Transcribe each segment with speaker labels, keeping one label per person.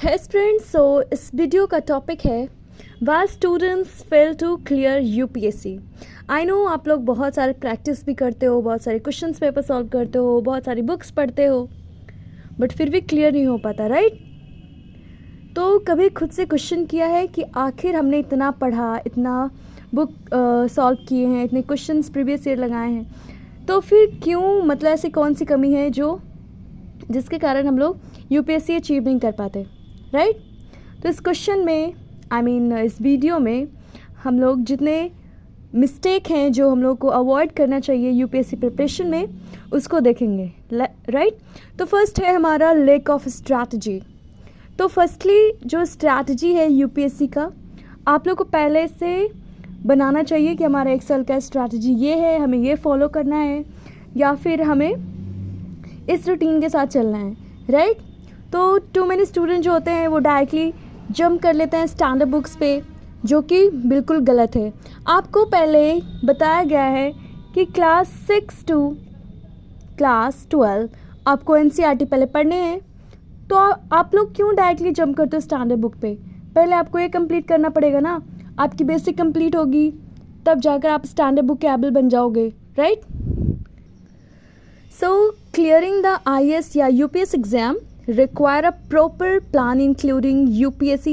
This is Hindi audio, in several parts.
Speaker 1: है फ्रेंड्स, सो इस वीडियो का टॉपिक है why students fail to clear UPSC. I know आप लोग बहुत सारे प्रैक्टिस भी करते हो, बहुत सारे क्वेश्चंस पेपर सॉल्व करते हो, बहुत सारी बुक्स पढ़ते हो, बट फिर भी क्लियर नहीं हो पाता, राइट? तो कभी खुद से क्वेश्चन किया है कि आखिर हमने इतना पढ़ा, इतना बुक सॉल्व किए हैं, इतने क्वेश्चंस प्रीवियस ईयर लगाए हैं, तो फिर क्यों, मतलब ऐसी कौन सी कमी है जिसके कारण हम लोग यूपीएससी अचीव नहीं कर पाते, राइट? तो इस क्वेश्चन में इस वीडियो में हम लोग जितने मिस्टेक हैं जो हम लोग को अवॉइड करना चाहिए यूपीएससी प्रिपरेशन में, उसको देखेंगे, राइट? तो फर्स्ट है हमारा लैक ऑफ स्ट्रैटेजी। तो फर्स्टली जो स्ट्रैटेजी है यूपीएससी का, आप लोग को पहले से बनाना चाहिए कि हमारा एक्सेल का स्ट्रैटेजी ये है, हमें ये फॉलो करना है या फिर हमें इस रूटीन के साथ चलना है, राइट? तो टू मेनी स्टूडेंट जो होते हैं वो डायरेक्टली जंप कर लेते हैं स्टैंडर्ड बुक्स पे, जो कि बिल्कुल गलत है। आपको पहले बताया गया है कि क्लास 6 टू क्लास 12 आपको एनसीईआरटी पहले पढ़ने हैं, तो आप लोग क्यों डायरेक्टली जंप करते हो स्टैंडर्ड बुक पे? पहले आपको ये कंप्लीट करना पड़ेगा ना, आपकी बेसिक कंप्लीट होगी तब जाकर आप स्टैंडर्ड बुक के एबल बन जाओगे, right? So clearing the IAS या UPSC exam require a proper plan including UPSC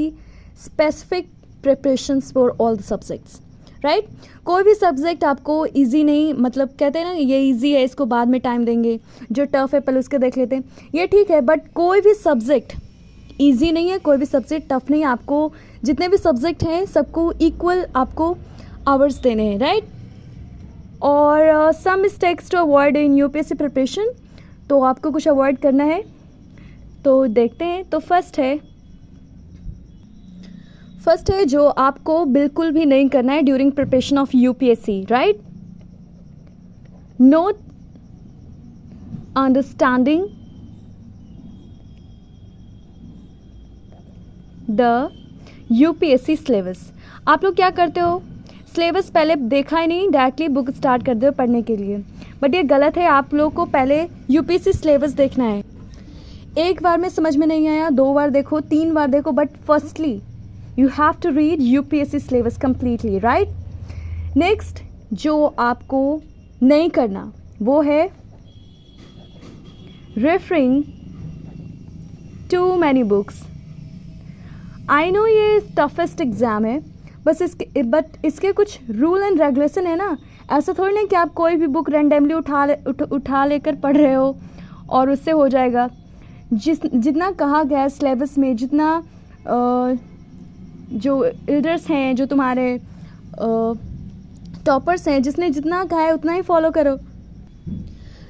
Speaker 1: specific preparations for all the subjects, right? कोई भी सब्जेक्ट आपको इजी नहीं, मतलब कहते हैं ना ये इजी है इसको बाद में टाइम देंगे, जो टफ है पहले उसके देख लेते हैं, ये ठीक है, बट कोई भी सब्जेक्ट इजी नहीं है, कोई भी सब्जेक्ट टफ नहीं है। आपको जितने भी सब्जेक्ट हैं सबको इक्वल आपको आवर्स देने हैं, राइट? और some mistakes to avoid in UPSC preparation, तो आपको कुछ अवॉइड करना है, तो देखते हैं। तो फर्स्ट है जो आपको बिल्कुल भी नहीं करना है during preparation of UPSC, right? Note understanding the UPSC syllabus. आप लोग क्या करते हो, सिलेबस पहले देखा ही नहीं, डायरेक्टली बुक स्टार्ट कर दो पढ़ने के लिए, बट ये गलत है। आप लोग को पहले यूपीएससी सिलेबस देखना है। एक बार में समझ में नहीं आया, 2 बार देखो, 3 बार देखो, but firstly you have to read UPSC syllabus completely, right? Next जो आपको नहीं करना वो है referring to many books. I know ये टफेस्ट एग्ज़ाम है, बट इसके कुछ रूल एंड रेगुलेशन है ना। ऐसा थोड़ी नहीं कि आप कोई भी बुक रैंडमली उठा लेकर पढ़ रहे हो और उससे हो जाएगा। जितना कहा गया है सिलेबस में, जितना जो एल्डर्स हैं, जो तुम्हारे टॉपर्स हैं, जिसने जितना कहा है उतना ही फॉलो करो।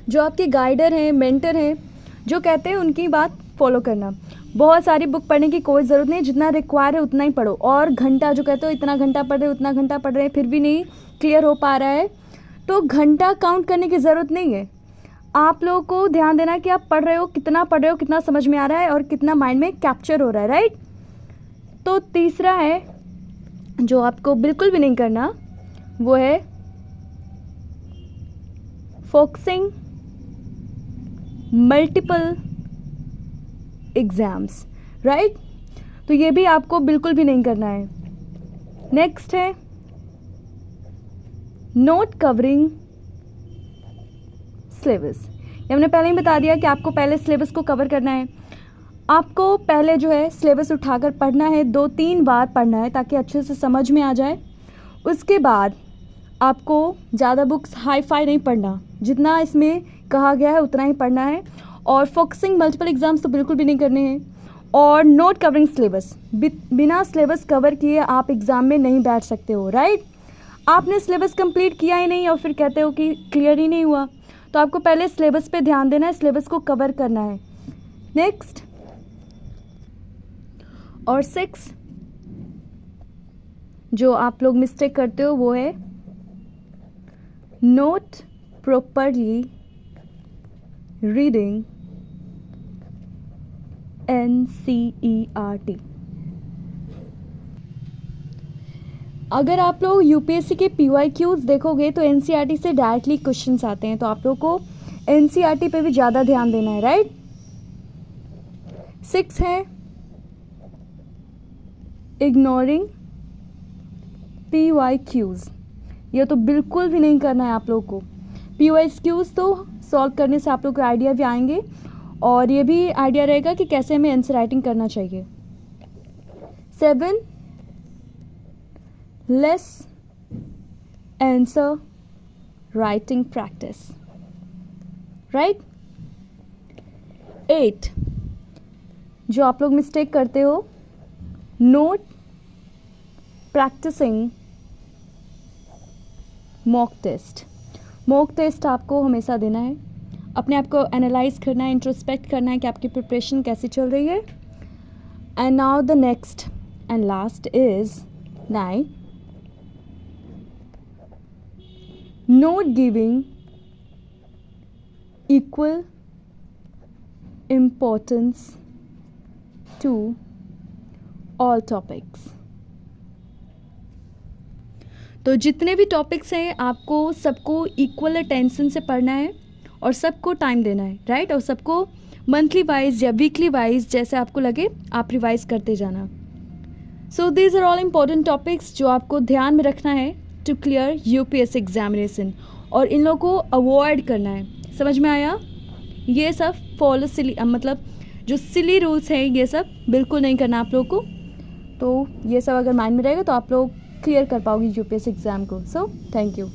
Speaker 1: जो आपके गाइडर हैं, मेंटर हैं, जो कहते हैं उनकी बात फॉलो करना। बहुत सारी बुक पढ़ने की कोई ज़रूरत नहीं, जितना रिक्वायर है उतना ही पढ़ो। और घंटा जो कहते हो इतना घंटा पढ़ रहे हो, उतना घंटा पढ़ रहे हैं, फिर भी नहीं क्लियर हो पा रहा है, तो घंटा काउंट करने की ज़रूरत नहीं है। आप लोगों को ध्यान देना कि आप पढ़ रहे हो, कितना समझ में आ रहा है और कितना माइंड में कैप्चर हो रहा है, राइट? तो तीसरा है जो आपको बिल्कुल भी नहीं करना, वो है फोकसिंग मल्टीपल एग्जाम्स, राइट? तो ये भी आपको बिल्कुल भी नहीं करना है। नेक्स्ट है नोट कवरिंग सिलेबस। ये हमने पहले ही बता दिया कि आपको पहले सिलेबस को कवर करना है। आपको पहले जो है सिलेबस उठाकर पढ़ना है, 2-3 बार पढ़ना है ताकि अच्छे से समझ में आ जाए। उसके बाद आपको ज़्यादा बुक्स हाई फाई नहीं पढ़ना, जितना इसमें कहा गया है उतना ही पढ़ना है। और फोकसिंग मल्टीपल एग्जाम्स तो बिल्कुल भी नहीं करने हैं। और नोट कवरिंग सिलेबस, बिना सिलेबस कवर किए आप एग्ज़ाम में नहीं बैठ सकते हो, राइट? आपने सिलेबस कंप्लीट किया ही नहीं और फिर कहते हो कि क्लियर ही नहीं हुआ, तो आपको पहले सिलेबस पे ध्यान देना है, सिलेबस को कवर करना है। नेक्स्ट और 6 जो आप लोग मिस्टेक करते हो वो है नोट प्रॉपरली रीडिंग एनसीईआरटी। अगर आप लोग यूपीएससी के पीवाईक्यूज देखोगे तो एनसीईआरटी से डायरेक्टली क्वेश्चंस आते हैं, तो आप लोग को एनसीईआरटी पे भी ज़्यादा ध्यान देना है, राइट? 6 है इग्नोरिंग PYQs, ये तो बिल्कुल भी नहीं करना है आप लोग को। PYQs तो सॉल्व करने से आप लोग को आइडिया भी आएंगे और ये भी आइडिया रहेगा कि कैसे हमें आंसर राइटिंग करना चाहिए। 7 less answer writing practice, right. 8 जो आप लोग मिस्टेक करते हो, not practicing mock test. Mock test आपको हमेशा देना है, अपने आप को एनालाइज करना है, इंट्रोस्पेक्ट करना है कि आपकी प्रिपरेशन कैसी चल रही है। And now the next and last is 9 note giving equal importance to all topics। तो जितने भी टॉपिक्स हैं आपको सबको इक्वल अटेंशन से पढ़ना है और सबको टाइम देना है, राइट। और सबको मंथली वाइज या वीकली वाइज जैसे आपको लगे आप रिवाइज करते जाना। So these are all important topics जो आपको ध्यान में रखना है टू क्लियर UPSC एग्जामिनेशन, और इन लोगों को अवॉइड करना है। समझ में आया? ये सब फॉलो सिली, मतलब जो सिली रूल्स हैं ये सब बिल्कुल नहीं करना आप लोग को। तो ये सब अगर माइंड में रहेगा तो आप लोग क्लियर कर पाओगे UPSC एग्ज़ाम को। So thank you.